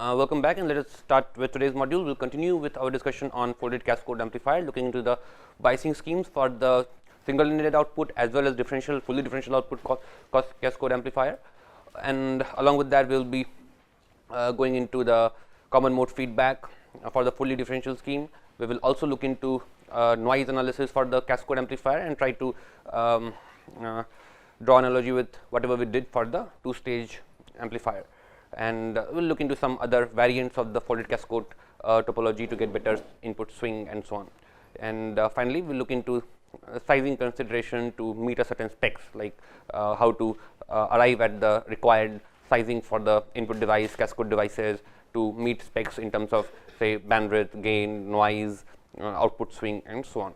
Welcome back, and let us start with today's module. We'll continue with our discussion on folded cascode amplifier, looking into the biasing schemes for the single ended output as well as fully differential output cascode amplifier. And along with that, we'll be going into the common mode feedback for the fully differential scheme. We will also look into noise analysis for the cascode amplifier and try to draw analogy with whatever we did for the two-stage amplifier. And we'll look into some other variants of the folded cascode topology to get better input swing and so on. And finally, we'll look into sizing consideration to meet a certain specs, like how to arrive at the required sizing for the input device, cascode devices, to meet specs in terms of, say, bandwidth, gain, noise, output swing, and so on.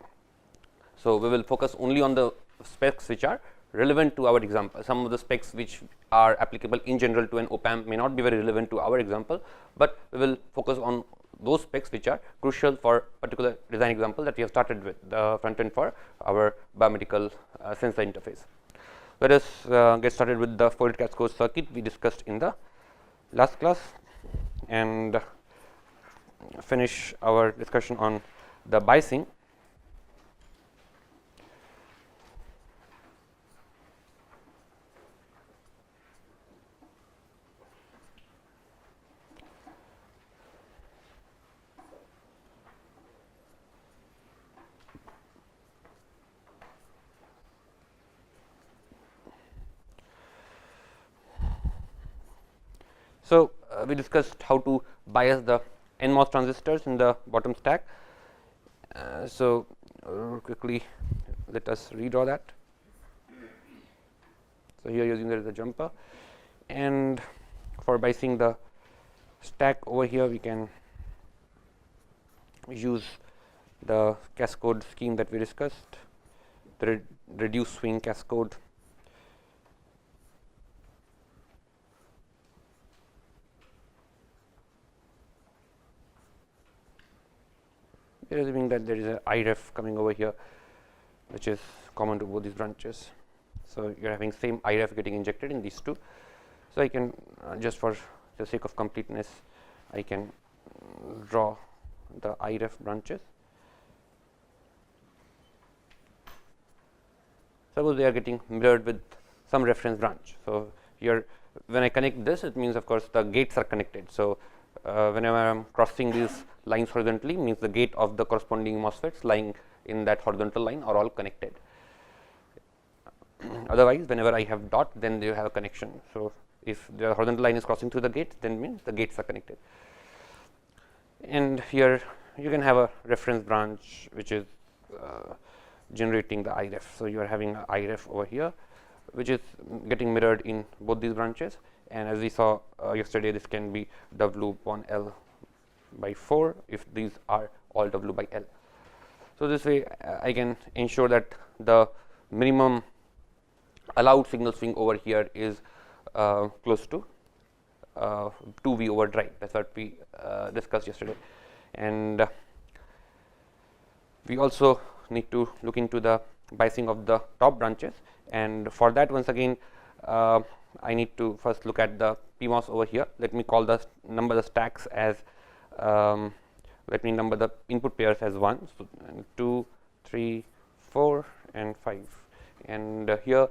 So we will focus only on the specs which are relevant to our example. Some of the specs which are applicable in general to an op-amp may not be very relevant to our example, but we will focus on those specs which are crucial for particular design example that we have started with, the front end for our biomedical sensor interface. Let us get started with the folded cascode circuit we discussed in the last class and finish our discussion on the biasing. So, we discussed how to bias the NMOS transistors in the bottom stack. So, quickly let us redraw that. So, here using there is a jumper, and for biasing the stack over here we can use the cascode scheme that we discussed, the reduced swing cascode. Assuming that there is a IREF coming over here, which is common to both these branches. So, you are having same IREF getting injected in these two. So, I can just for the sake of completeness, I can draw the IREF branches. Suppose they are getting mirrored with some reference branch. So, here when I connect this, it means of course the gates are connected. So, whenever I am crossing these lines horizontally, means the gate of the corresponding MOSFETs lying in that horizontal line are all connected. Otherwise, whenever I have dot, then you have a connection. So, if the horizontal line is crossing through the gate, then means the gates are connected. And here you can have a reference branch which is generating the IREF. So, you are having a IREF over here, which is getting mirrored in both these branches. And as we saw yesterday, this can be W upon L by 4 if these are all W by L. So, this way I can ensure that the minimum allowed signal swing over here is close to 2V over drive. That is what we discussed yesterday. And we also need to look into the biasing of the top branches, and for that once again I need to first look at the PMOS over here. Let me call the number the stacks as let me number the input pairs as 1, so 2, 3, 4 and 5, and here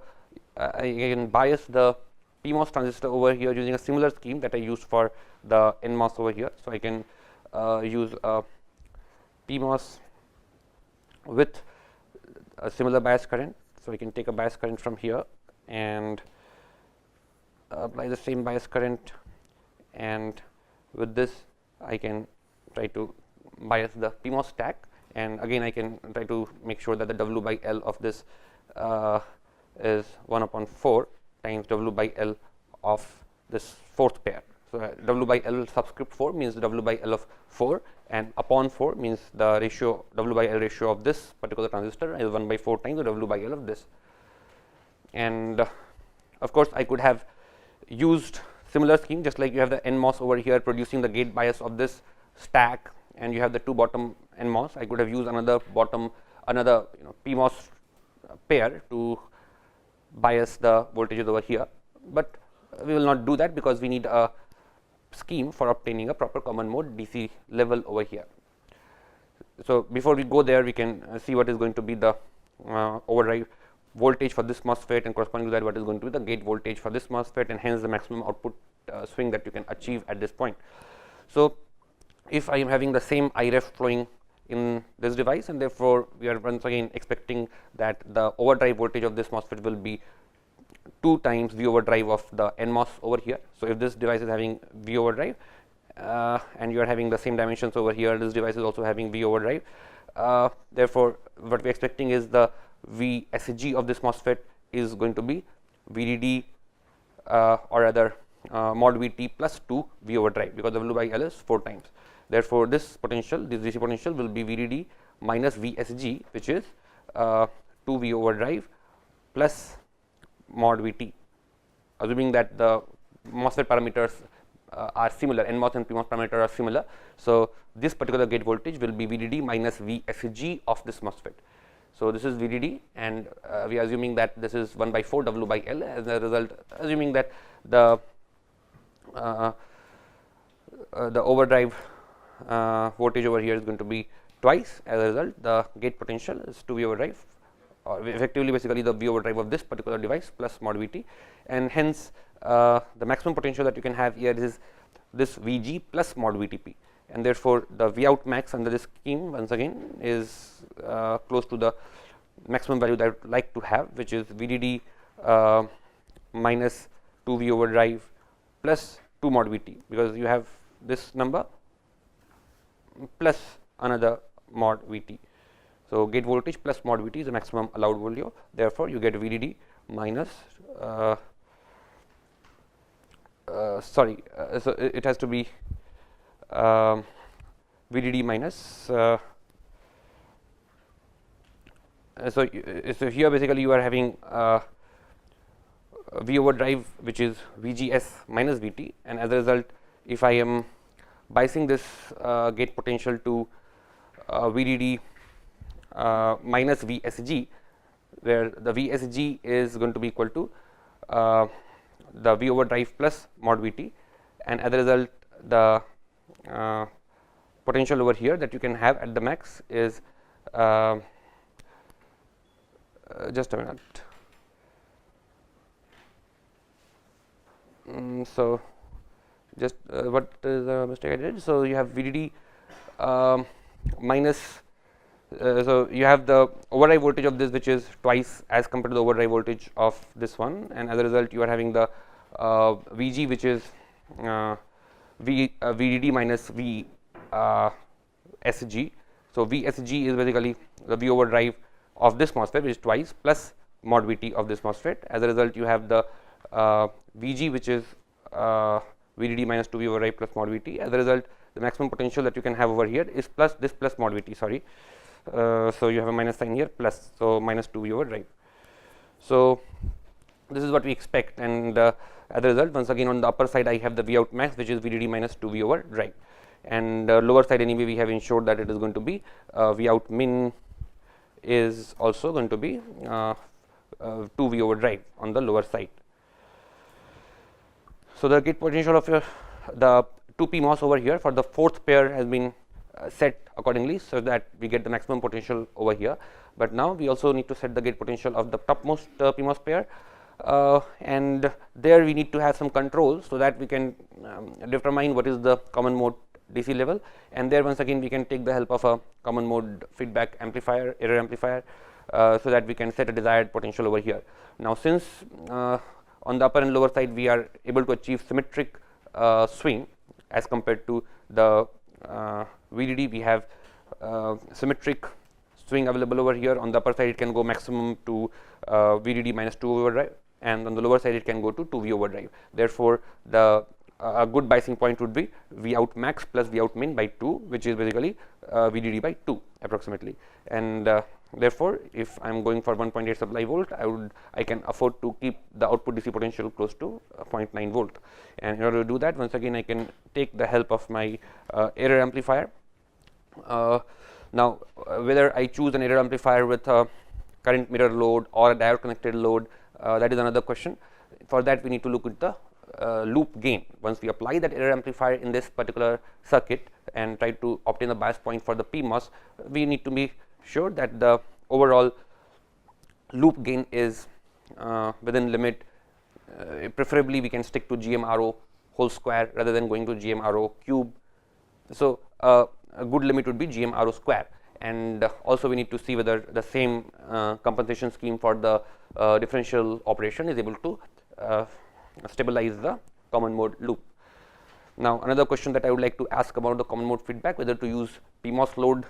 I can bias the PMOS transistor over here using a similar scheme that I used for the NMOS over here. So, I can use a PMOS with a similar bias current. So, I can take a bias current from here and apply the same bias current, and with this I can try to bias the PMOS stack, and again I can try to make sure that the W by L of this is 1 upon 4 times W by L of this fourth pair. So, W by L subscript 4 means W by L of 4, and upon 4 means the ratio W by L ratio of this particular transistor is 1 by 4 times the W by L of this. And of course, I could have used similar scheme, just like you have the NMOS over here producing the gate bias of this stack, and you have the two bottom NMOS. I could have used another PMOS pair to bias the voltages over here, but we will not do that because we need a scheme for obtaining a proper common mode DC level over here. So, before we go there, we can see what is going to be the overdrive voltage for this MOSFET, and corresponding to that what is going to be the gate voltage for this MOSFET, and hence the maximum output swing that you can achieve at this point. So, if I am having the same IREF flowing in this device, and therefore, we are once again expecting that the overdrive voltage of this MOSFET will be 2 times V overdrive of the NMOS over here. So, if this device is having V overdrive and you are having the same dimensions over here, this device is also having V overdrive. Therefore, what we are expecting is the VSG of this MOSFET is going to be VDD or rather mod VT plus 2 V overdrive, because W by L is 4 times. Therefore, this potential, this DC potential will be VDD minus VSG, which is 2 V overdrive plus mod VT, assuming that the MOSFET parameters are similar, NMOS and PMOS parameters are similar. So, this particular gate voltage will be VDD minus VSG of this MOSFET. So, this is VDD, and we are assuming that this is 1 by 4 W by L. As a result, assuming that the overdrive voltage over here is going to be twice, as a result the gate potential is 2 V overdrive, or effectively basically the V overdrive of this particular device plus mod VT, and hence the maximum potential that you can have here is this VG plus mod VTP, and therefore, the V out max under this scheme once again is close to the maximum value that I would like to have, which is VDD minus 2 V overdrive plus 2 mod VT, because you have this number plus another mod VT. So, gate voltage plus mod VT is the maximum allowed value. Therefore, you get VDD minus so it has to be VDD minus so here basically you are having V overdrive, which is VGS minus VT, and as a result, if I am biasing this gate potential to VDD minus VSG, where the VSG is going to be equal to the V overdrive plus mod VT, and as a result, the potential over here that you can have at the max is just a minute. So, just what is the mistake I did? So, you have VDD minus, so you have the overdrive voltage of this, which is twice as compared to the overdrive voltage of this one, and as a result, you are having the VG, which is VDD minus VSG. So, VSG is basically the V overdrive of this MOSFET, which is twice plus mod VT of this MOSFET. As a result, you have the VG, which is VDD minus 2 V overdrive plus mod VT. As a result, the maximum potential that you can have over here is plus this plus mod VT, sorry. So, you have a minus sign here plus, so minus 2 V overdrive. So, this is what we expect, and as a result, once again on the upper side I have the V out max, which is VDD minus 2 V overdrive, and lower side anyway we have ensured that it is going to be V out min is also going to be 2 V overdrive on the lower side. So, the gate potential of the 2 PMOS over here for the fourth pair has been set accordingly, so that we get the maximum potential over here, but now we also need to set the gate potential of the topmost PMOS pair, and there we need to have some controls, so that we can determine what is the common mode DC level, and there once again we can take the help of a common mode feedback amplifier, error amplifier, so that we can set a desired potential over here. Now, since on the upper and lower side we are able to achieve symmetric swing as compared to the VDD, we have symmetric swing available over here. On the upper side it can go maximum to VDD minus 2 overdrive, and on the lower side it can go to 2 V overdrive. Therefore, the a good biasing point would be V out max plus V out min by 2, which is basically VDD by 2 approximately, and therefore, if I am going for 1.8 supply volt, I can afford to keep the output DC potential close to 0.9 volt, and in order to do that, once again I can take the help of my error amplifier. Now, whether I choose an error amplifier with a current mirror load or a diode connected load, that is another question. For that we need to look at the loop gain. Once we apply that error amplifier in this particular circuit and try to obtain the bias point for the PMOS, we need to be sure that the overall loop gain is within limit. Preferably we can stick to GMRO whole square rather than going to GMRO cube. So, a good limit would be GMRO square, and also we need to see whether the same compensation scheme for the differential operation is able to stabilize the common mode loop. Now, another question that I would like to ask about the common mode feedback, whether to use PMOS load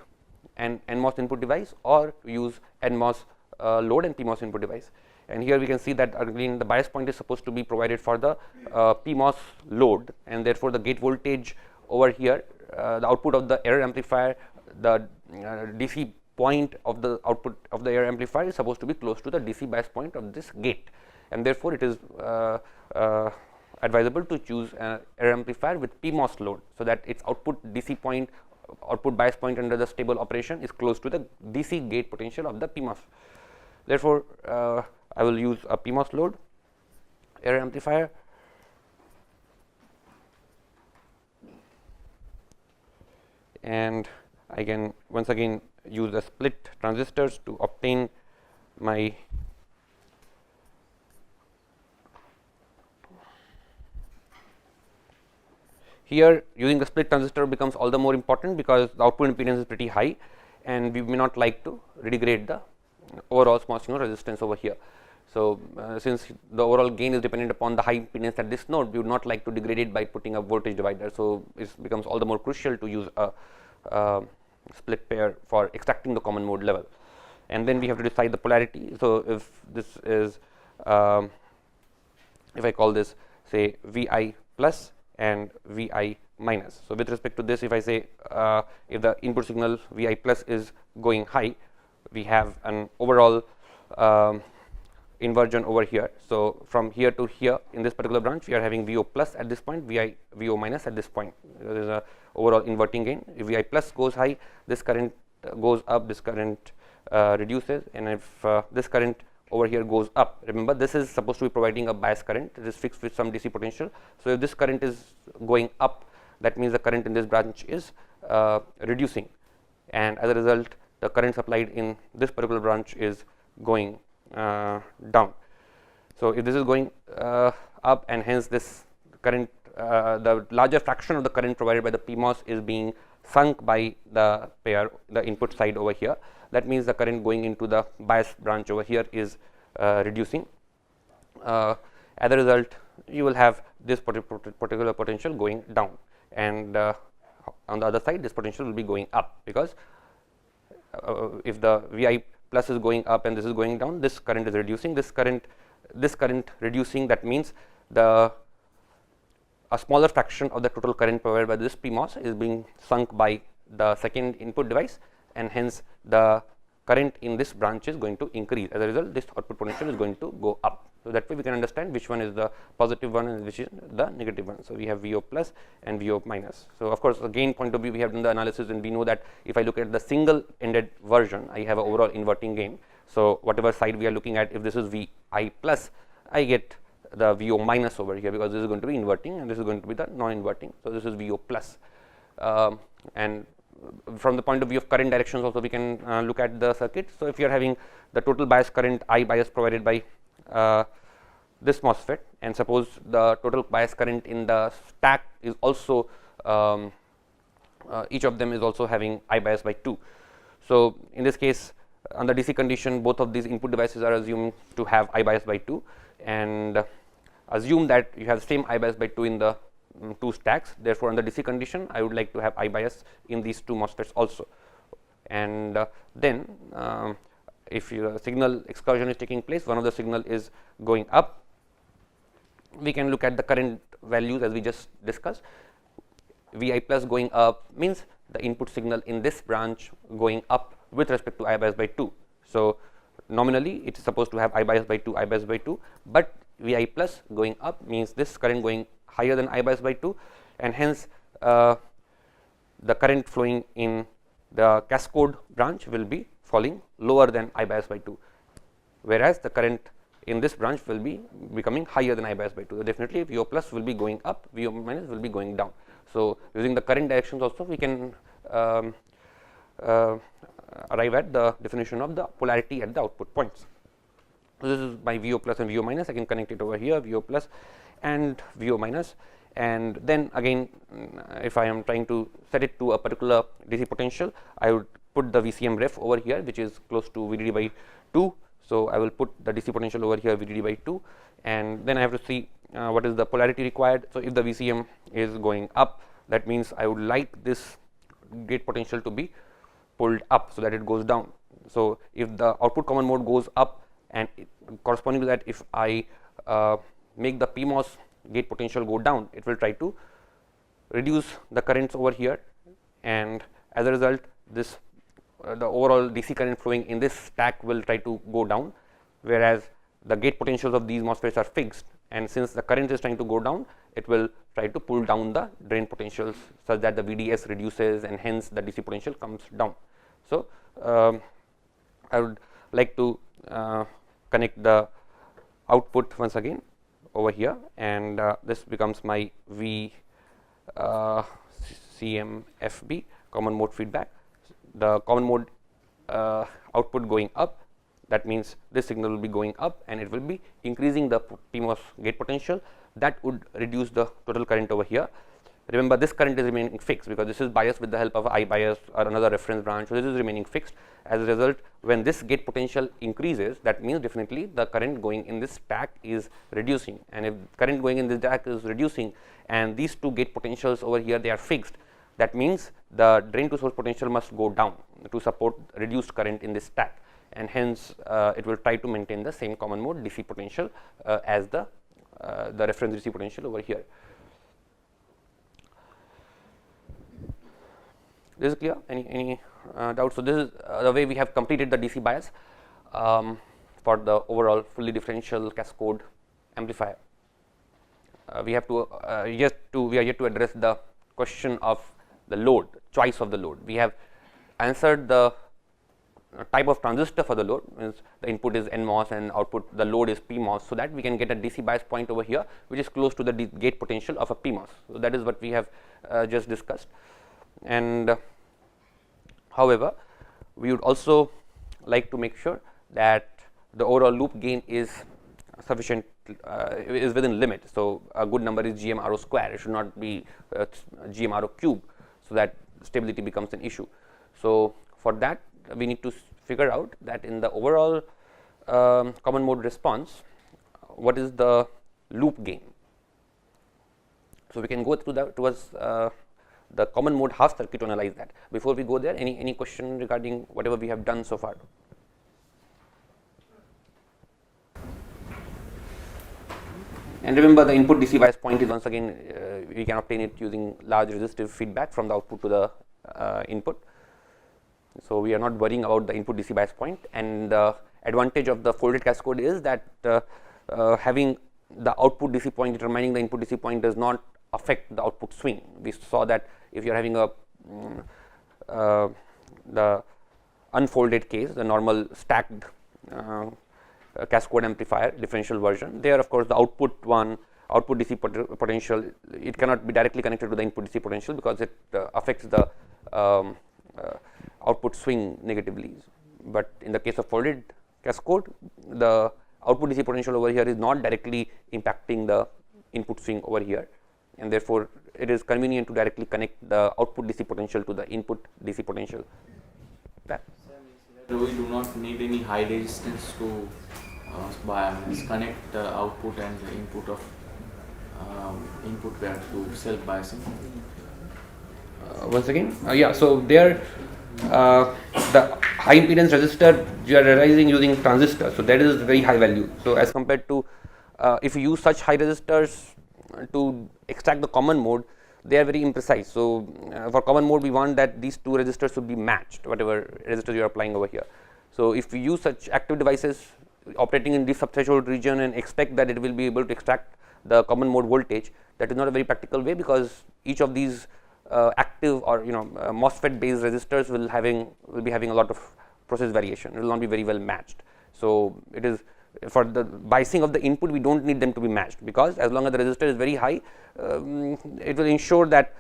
and NMOS input device, or to use NMOS load and PMOS input device. And here we can see that again the bias point is supposed to be provided for the PMOS load, and therefore the gate voltage over here, the output of the error amplifier, the DC point of the output of the error amplifier is supposed to be close to the DC bias point of this gate, and therefore it is advisable to choose an error amplifier with PMOS load, so that its output DC point, output bias point under the stable operation is close to the DC gate potential of the PMOS. Therefore, I will use a PMOS load error amplifier, and I can once again use the split transistors to obtain my here. Using the split transistor becomes all the more important because the output impedance is pretty high, and we may not like to redegrade the overall small signal resistance over here. So, since the overall gain is dependent upon the high impedance at this node, we would not like to degrade it by putting a voltage divider. So, it becomes all the more crucial to use a split pair for extracting the common mode level. And then we have to decide the polarity. So, if this is if I call this say Vi plus and Vi minus. So, with respect to this, if I say if the input signal Vi plus is going high, we have an overall inversion over here. So, from here to here in this particular branch, we are having VO plus at this point, VO minus at this point. There is a overall inverting gain. If Vi plus goes high, this current goes up, this current reduces, and if this current over here goes up, remember this is supposed to be providing a bias current, it is fixed with some DC potential. So, if this current is going up, that means the current in this branch is reducing, and as a result the current supplied in this particular branch is going down. So, if this is going up, and hence this current, the larger fraction of the current provided by the PMOS is being sunk by the pair, the input side over here, that means the current going into the bias branch over here is reducing. As a result, you will have this particular potential going down, and on the other side this potential will be going up, because if the Vi plus is going up and this is going down, this current is reducing, this current reducing, that means a smaller fraction of the total current provided by this PMOS is being sunk by the second input device, and hence the current in this branch is going to increase. As a result, this output potential is going to go up. So, that way we can understand which one is the positive one and which is the negative one. So, we have VO plus and VO minus. So, of course, again point of view we have done the analysis, and we know that if I look at the single ended version, I have a overall inverting gain. So, whatever side we are looking at, if this is Vi plus, I get the VO minus over here, because this is going to be inverting and this is going to be the non-inverting. So, this is VO plus, and from the point of view of current directions also we can look at the circuit. So, if you are having the total bias current I bias provided by this MOSFET, and suppose the total bias current in the stack is also each of them is also having I bias by 2. So, in this case under DC condition, both of these input devices are assumed to have I bias by 2, and assume that you have the same I bias by 2 in the two stacks. Therefore, under DC condition I would like to have I bias in these two MOSFETs also, and then if your signal excursion is taking place, one of the signal is going up, we can look at the current values as we just discussed. Vi plus going up means the input signal in this branch going up with respect to I bias by 2. So, nominally it is supposed to have I bias by 2, I bias by 2, but Vi plus going up means this current going higher than I bias by 2, and hence the current flowing in the cascode branch will be falling lower than I bias by 2, whereas the current in this branch will be becoming higher than I bias by 2. So, definitely VO plus will be going up, VO minus will be going down. So, using the current directions also we can arrive at the definition of the polarity at the output points. So, this is my VO plus and VO minus. I can connect it over here, VO plus and VO minus, and then again if I am trying to set it to a particular DC potential, I would put the VCM ref over here, which is close to VDD by 2. So, I will put the DC potential over here VDD by 2, and then I have to see what is the polarity required. So, if the VCM is going up, that means I would like this gate potential to be pulled up so that it goes down. So, if the output common mode goes up, and corresponding to that, if I make the PMOS gate potential go down, it will try to reduce the currents over here, and as a result this the overall DC current flowing in this stack will try to go down, whereas the gate potentials of these MOSFETs are fixed, and since the current is trying to go down, it will try to pull down the drain potentials such that the VDS reduces and hence the DC potential comes down. So, I would like to connect the output once again over here, and this becomes my CMFB common mode feedback. The common mode output going up, that means this signal will be going up and it will be increasing the PMOS gate potential. That would reduce the total current over here. Remember, this current is remaining fixed because this is biased with the help of I bias or another reference branch. So, this is remaining fixed. As a result, when this gate potential increases, that means definitely the current going in this stack is reducing, and if current going in this stack is reducing and these two gate potentials over here they are fixed, that means the drain to source potential must go down to support reduced current in this stack, and hence it will try to maintain the same common mode DC potential as the reference DC potential over here. This is clear? Any doubts? So, this is the way we have completed the DC bias for the overall fully differential cascode amplifier. We have to we are yet to address the question of the load, choice of the load. We have answered the type of transistor for the load, means the input is NMOS and output the load is PMOS, so that we can get a DC bias point over here which is close to the gate potential of a PMOS. So, that is what we have just discussed. And however, we would also like to make sure that the overall loop gain is sufficient, is within limit. So, a good number is GMRO square, it should not be GMRO cube, so that stability becomes an issue. So, for that we need to figure out that in the overall common mode response, what is the loop gain. So, we can go through that towards the common mode half circuit to analyze that. Before we go there, any question regarding whatever we have done so far? And remember, the input DC bias point is once again we can obtain it using large resistive feedback from the output to the input. So, we are not worrying about the input DC bias point, and the advantage of the folded cascode is that having the output DC point determining the input DC point does not affect the output swing. We saw that if you are having the unfolded case, the normal stacked cascode amplifier differential version, there of course the output DC potential, it cannot be directly connected to the input DC potential because it affects the output swing negatively. But in the case of folded cascode, the output DC potential over here is not directly impacting the input swing over here, and therefore, it is convenient to directly connect the output DC potential to the input DC potential. That. So, we do not need any high resistance to connect the output and the input of input pair to self biasing. Once again, yeah. So, there the high impedance resistor you are realizing using transistor. So, that is very high value. So, as compared to if you use such high resistors to extract the common mode, they are very imprecise. So, for common mode we want that these two resistors should be matched, whatever resistors you are applying over here. So, if we use such active devices operating in this subthreshold region and expect that it will be able to extract the common mode voltage, that is not a very practical way, because each of these active or MOSFET based resistors will be having a lot of process variation, it will not be very well matched. So, it is For the biasing of the input, we do not need them to be matched, because as long as the resistor is very high, it will ensure that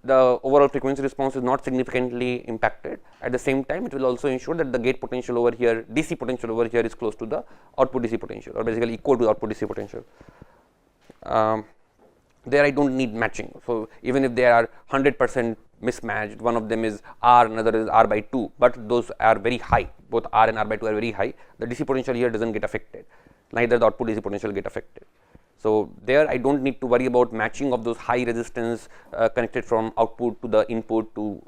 the overall frequency response is not significantly impacted. At the same time, it will also ensure that the gate potential over here, DC potential over here, is close to the output DC potential, or basically equal to the output DC potential. There I do not need matching. So, even if they are 100% mismatched, one of them is R, another is R by 2, but those are very high, both R and R by 2 are very high, the DC potential here does not get affected, neither the output DC potential get affected. So, there I do not need to worry about matching of those high resistance connected from output to the input to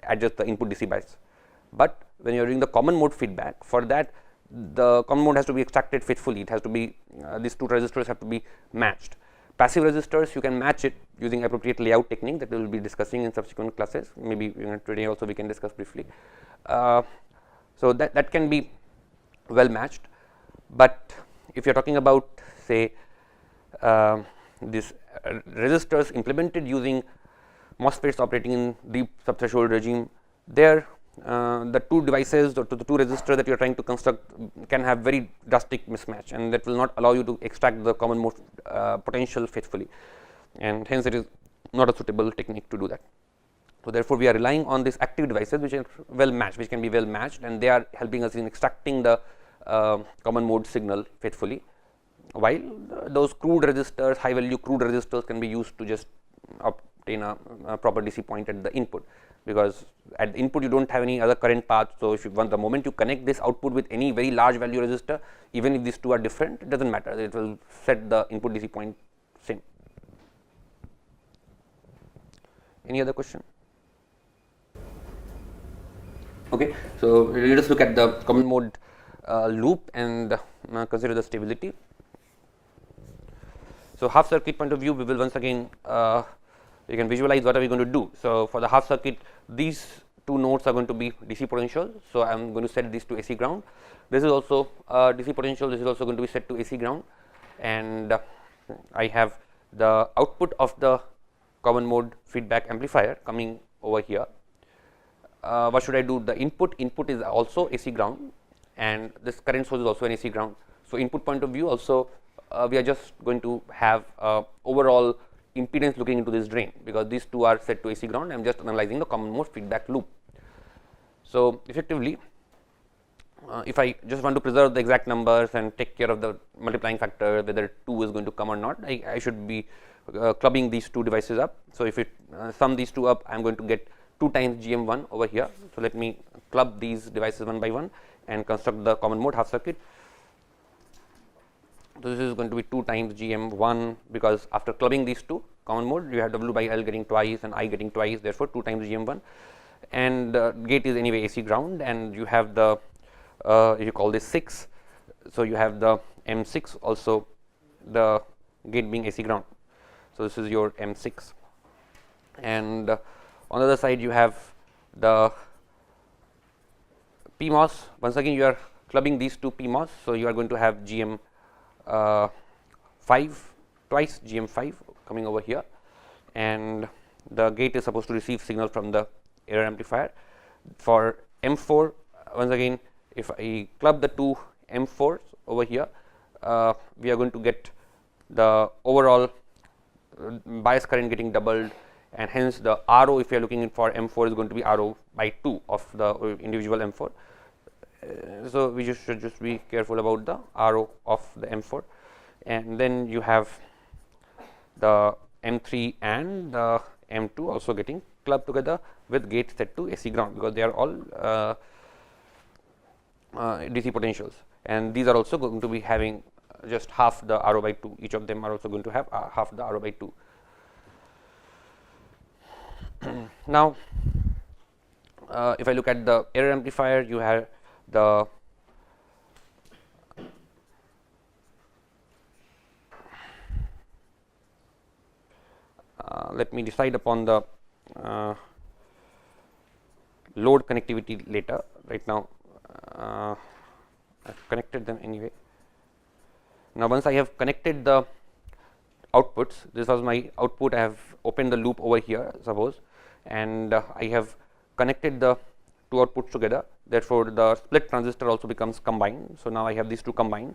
adjust the input DC bias. But when you are doing the common mode feedback, for that the common mode has to be extracted faithfully, it has to be these two resistors have to be matched. Passive resistors, you can match it using appropriate layout technique that we will be discussing in subsequent classes, maybe today also we can discuss briefly. So, that can be well matched, but if you are talking about say these resistors implemented using MOSFETs operating in deep subthreshold regime, there the two devices or the two resistors that you are trying to construct can have very drastic mismatch, and that will not allow you to extract the common mode potential faithfully, and hence it is not a suitable technique to do that. So, therefore, we are relying on these active devices which are well matched, which can be well matched, and they are helping us in extracting the common mode signal faithfully, while those crude resistors, high value crude resistors can be used to just obtain a proper DC point at the input, because at the input you do not have any other current path. So, if you want, the moment you connect this output with any very large value resistor, even if these two are different, it does not matter, it will set the input DC point same. Any other question? Okay. So, let us look at the common mode loop and consider the stability. So, half circuit point of view, we will once again you can visualize what are we going to do. So, for the half circuit, these two nodes are going to be DC potential. So, I am going to set these to AC ground. This is also DC potential, this is also going to be set to AC ground, and I have the output of the common mode feedback amplifier coming over here. What should I do? The input is also AC ground, and this current source is also an AC ground. So, input point of view also we are just going to have overall impedance looking into this drain, because these two are set to AC ground. I am just analyzing the common mode feedback loop. So, effectively if I just want to preserve the exact numbers and take care of the multiplying factor, whether 2 is going to come or not, I should be clubbing these two devices up. So, if it sum these two up, I am going to get 2 times GM1 over here. So, let me club these devices one by one and construct the common mode half circuit. So, this is going to be 2 times GM1, because after clubbing these two common mode, you have W by L getting twice and I getting twice, therefore 2 times GM1, and gate is anyway AC ground, and you have the you call this 6. So, you have the M6 also, the gate being AC ground. So, this is your M6, and on the other side you have the PMOS. Once again you are clubbing these two PMOS. So, you are going to have GM 5 twice, GM5 coming over here, and the gate is supposed to receive signal from the error amplifier. For M4, once again if I club the two M4s over here, we are going to get the overall bias current getting doubled, and hence the RO, if you are looking in for M4, is going to be RO by 2 of the individual M4. So, we should just be careful about the RO of the M4, and then you have the M3 and the M2 also getting clubbed together with gate set to AC ground, because they are all DC potentials, and these are also going to be having just half the RO by 2. Each of them are also going to have half the RO by 2. Now, if I look at the error amplifier, you have the let me decide upon the load connectivity later. Right now, I have connected them anyway. Now, once I have connected the outputs, this was my output, I have opened the loop over here suppose, and I have connected the two outputs together, therefore, the split transistor also becomes combined. So, now I have these two combined.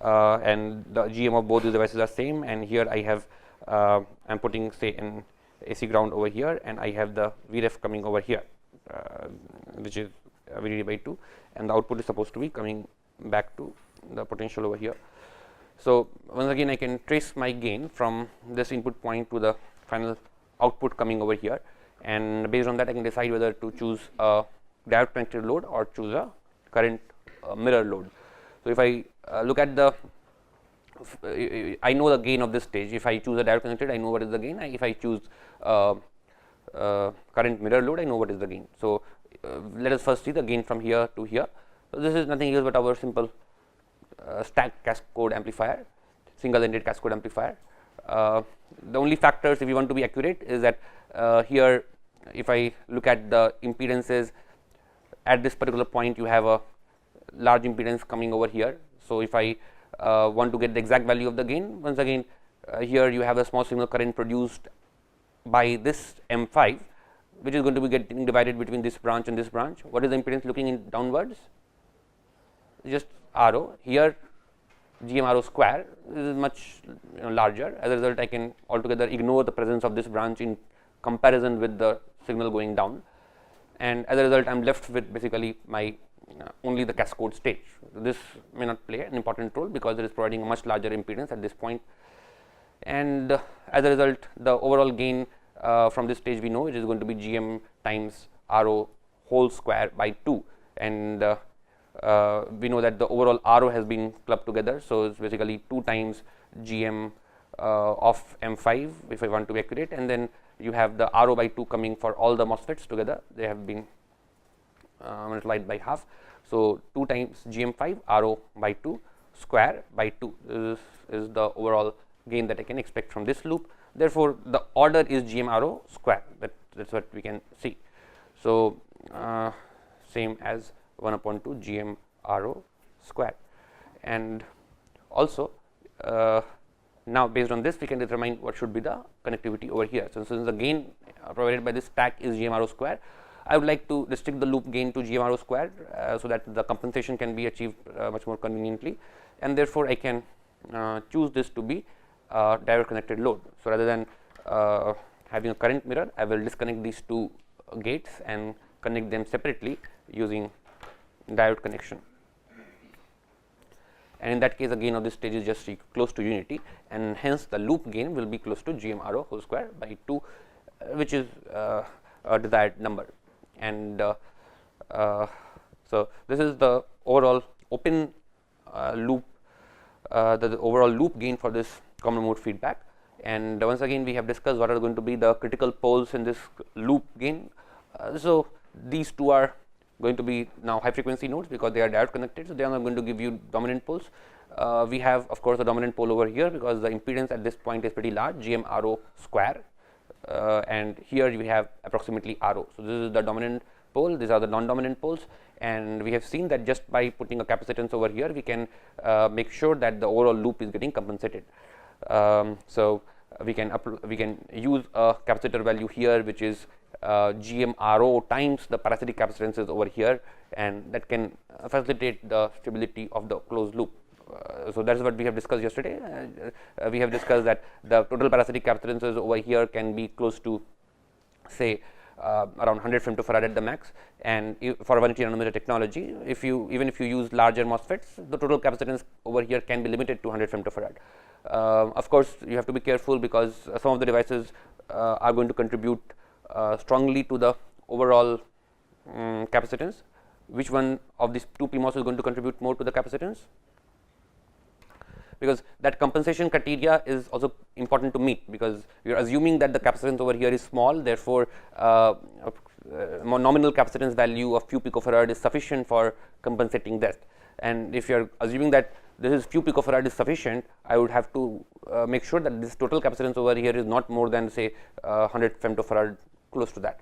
and the GM of both these devices are same, and here I have I'm putting say an AC ground over here, and I have the Vref coming over here, which is VDD by 2, and the output is supposed to be coming back to the potential over here. So, once again I can trace my gain from this input point to the final output coming over here, and based on that I can decide whether to choose a direct connected load or choose a current mirror load. So, if I look at the I know the gain of this stage. If I choose a direct connected, I know what is the gain. If I choose current mirror load, I know what is the gain. So, let us first see the gain from here to here. So, this is nothing else but our simple stacked cascode amplifier, single ended cascode amplifier. The only factors, if you want to be accurate, is that here if I look at the impedances at this particular point, you have a large impedance coming over here. So, if I want to get the exact value of the gain, once again here you have a small signal current produced by this M5, which is going to be getting divided between this branch and this branch. What is the impedance looking in downwards? Just RO. Here GM RO square is much larger. As a result, I can altogether ignore the presence of this branch in comparison with the signal going down, and as a result I am left with basically my only the cascode stage. This may not play an important role because it is providing a much larger impedance at this point, and as a result the overall gain from this stage we know it is going to be GM times RO whole square by 2, and we know that the overall RO has been clubbed together. So, it is basically 2 times GM of M5 if I want to be accurate, and then you have the RO by 2 coming for all the MOSFETs together. They have been multiplied by half. So, 2 times GM5 RO by 2 square by 2 is the overall gain that I can expect from this loop. Therefore, the order is GM RO square, that is what we can see. So, same as 1 upon 2 GM RO square, and also now based on this we can determine what should be the connectivity over here. So, since the gain provided by this stack is GM RO square, I would like to restrict the loop gain to GM RO square, so that the compensation can be achieved much more conveniently, and therefore I can choose this to be direct connected load. So, rather than having a current mirror, I will disconnect these 2 gates and connect them separately using diode connection, and in that case the gain of this stage is just close to unity, and hence the loop gain will be close to GM RO whole square by 2, which is a desired number. And so, this is the overall open loop, the overall loop gain for this common mode feedback, and once again we have discussed what are going to be the critical poles in this loop gain. So, these 2 are going to be now high frequency nodes because they are diode connected. So, they are not going to give you dominant poles. We have of course the dominant pole over here because the impedance at this point is pretty large, GM RO square, and here we have approximately RO. So, this is the dominant pole, these are the non-dominant poles, and we have seen that just by putting a capacitance over here we can make sure that the overall loop is getting compensated. So, we can use a capacitor value here which is GM RO times the parasitic capacitances over here, and that can facilitate the stability of the closed loop. So, that is what we have discussed yesterday. We have discussed that the total parasitic capacitances over here can be close to say around 100 femtofarad at the max, and for 180 nanometer technology, even if you use larger MOSFETs, the total capacitance over here can be limited to 100 femtofarad. Of course, you have to be careful because some of the devices are going to contribute strongly to the overall capacitance. Which one of these 2 PMOS is going to contribute more to the capacitance? Because that compensation criteria is also important to meet, because you are assuming that the capacitance over here is small, therefore, nominal capacitance value of few picofarad is sufficient for compensating that. And if you are assuming that this is few picofarad is sufficient, I would have to make sure that this total capacitance over here is not more than say 100 femtofarad, close to that.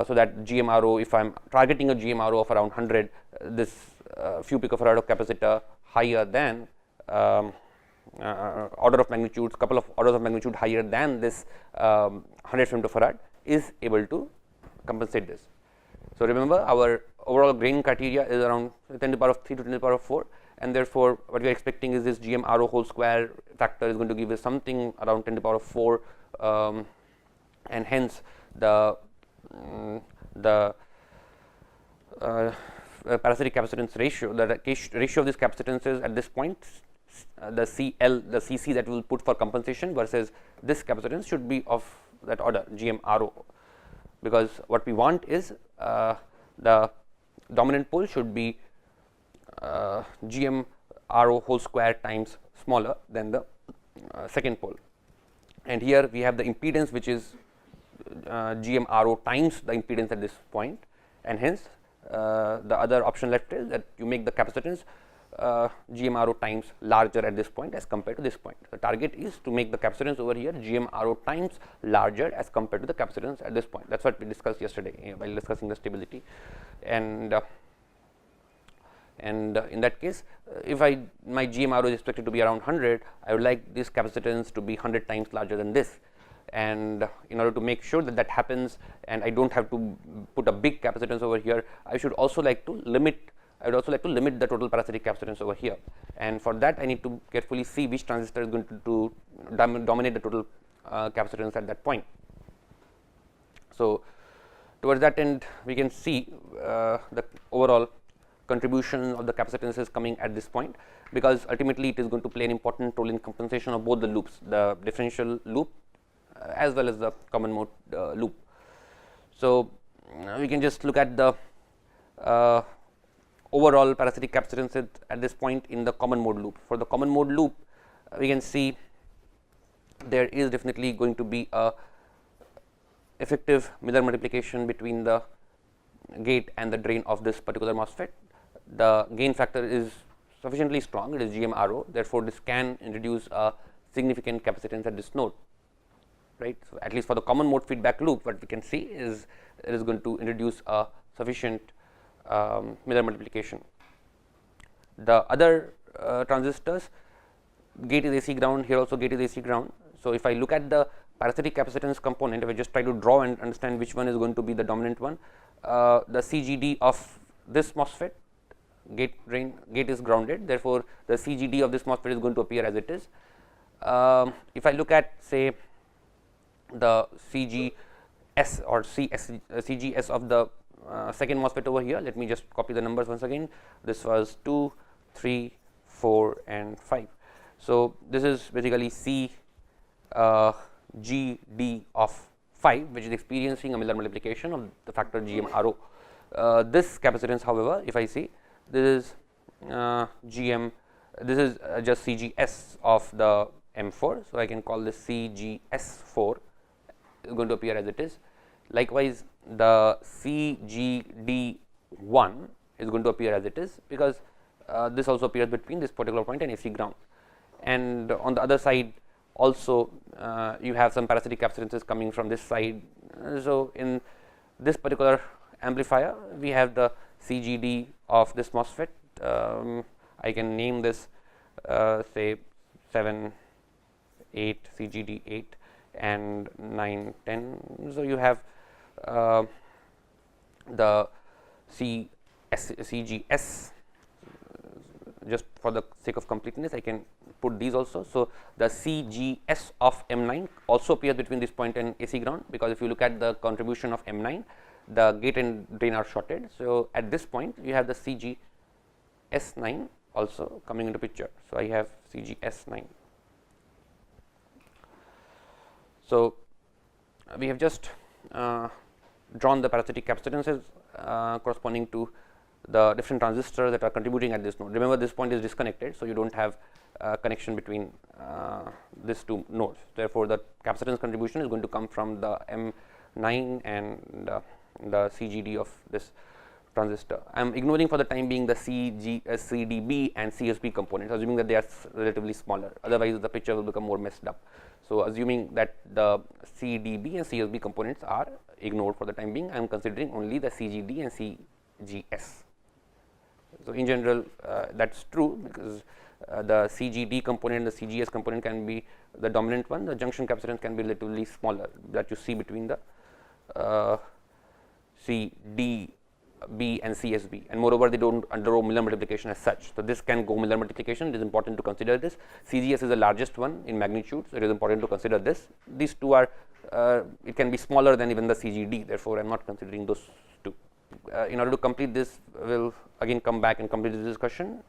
So, that GMRO, if I am targeting a GMRO of around 100, this few picofarad of capacitor higher than order of magnitude, couple of orders of magnitude higher than this 100 femtofarad is able to compensate this. So, remember our overall gain criteria is around 10 to the power of 3 to 10 to the power of 4, and therefore what we are expecting is this GM RO whole square factor is going to give us something around 10 to the power of 4, and hence the parasitic capacitance ratio, the ratio of these capacitances at this point, the CL, the CC that we will put for compensation versus this capacitance should be of that order GM RO, because what we want is the dominant pole should be GM RO whole square times smaller than the second pole, and here we have the impedance which is GM RO times the impedance at this point, and hence the other option left is that you make the capacitance GM RO times larger at this point as compared to this point. The target is to make the capacitance over here GM RO times larger as compared to the capacitance at this point. That is what we discussed yesterday while discussing the stability, and in that case, if my GM RO is expected to be around 100, I would like this capacitance to be 100 times larger than this, and in order to make sure that that happens and I do not have to put a big capacitance over here, I should also like to limit the total parasitic capacitance over here, and for that I need to carefully see which transistor is going to dominate the total capacitance at that point. So towards that end we can see the overall contribution of the capacitances coming at this point, because ultimately it is going to play an important role in compensation of both the loops, the differential loop as well as the common mode loop. So we can just look at the overall parasitic capacitance at this point in the common mode loop. For the common mode loop, we can see there is definitely going to be a effective Miller multiplication between the gate and the drain of this particular MOSFET. The gain factor is sufficiently strong, it is GM RO, therefore this can introduce a significant capacitance at this node, right. So at least for the common mode feedback loop, what we can see is it is going to introduce a sufficient Miller multiplication. The other transistors, gate is AC ground, here also gate is AC ground. So if I look at the parasitic capacitance component, if I just try to draw and understand which one is going to be the dominant one, the CGD of this MOSFET, gate is grounded, therefore the CGD of this MOSFET is going to appear as it is. If I look at say the CGS or CGS of the second MOSFET over here, let me just copy the numbers once again. This was 2, 3, 4 and 5. So this is basically CGD of 5, which is experiencing a Miller multiplication of the factor GM RO. This capacitance, however, if I see, this is this is just CGS of the M4, so I can call this CGS4 is going to appear as it is. Likewise, the CGD1 is going to appear as it is, because this also appears between this particular point and AC ground, and on the other side also you have some parasitic capacitances coming from this side. So in this particular amplifier we have the CGD of this MOSFET. I can name this say 7, 8, CGD 8 and 9, 10. So you have the CGS, just for the sake of completeness I can put these also. So the CGS of M9 also appears between this point and AC ground, because if you look at the contribution of M9, the gate and drain are shorted. So at this point you have the CGS9 also coming into picture. So I have CGS9. So we have just drawn the parasitic capacitances corresponding to the different transistors that are contributing at this node. Remember, this point is disconnected, so you do not have connection between these two nodes. Therefore, the capacitance contribution is going to come from the M9 and the CGD of this transistor. I am ignoring for the time being the CDB and CSB components, assuming that they are relatively smaller, otherwise the picture will become more messed up. So assuming that the CDB and CSB components are ignored for the time being, I am considering only the CGD and CGS. So in general that is true, because the CGD component and the CGS component can be the dominant one, the junction capacitance can be relatively smaller, that you see between the CD B and CSB, and moreover they don't undergo Miller multiplication as such. So, this can go Miller multiplication. It is important to consider this. CGS is the largest one in magnitude, so it is important to consider this. These two are it can be smaller than even the CGD, therefore, I am not considering those two. In order to complete this, we will again come back and complete this discussion.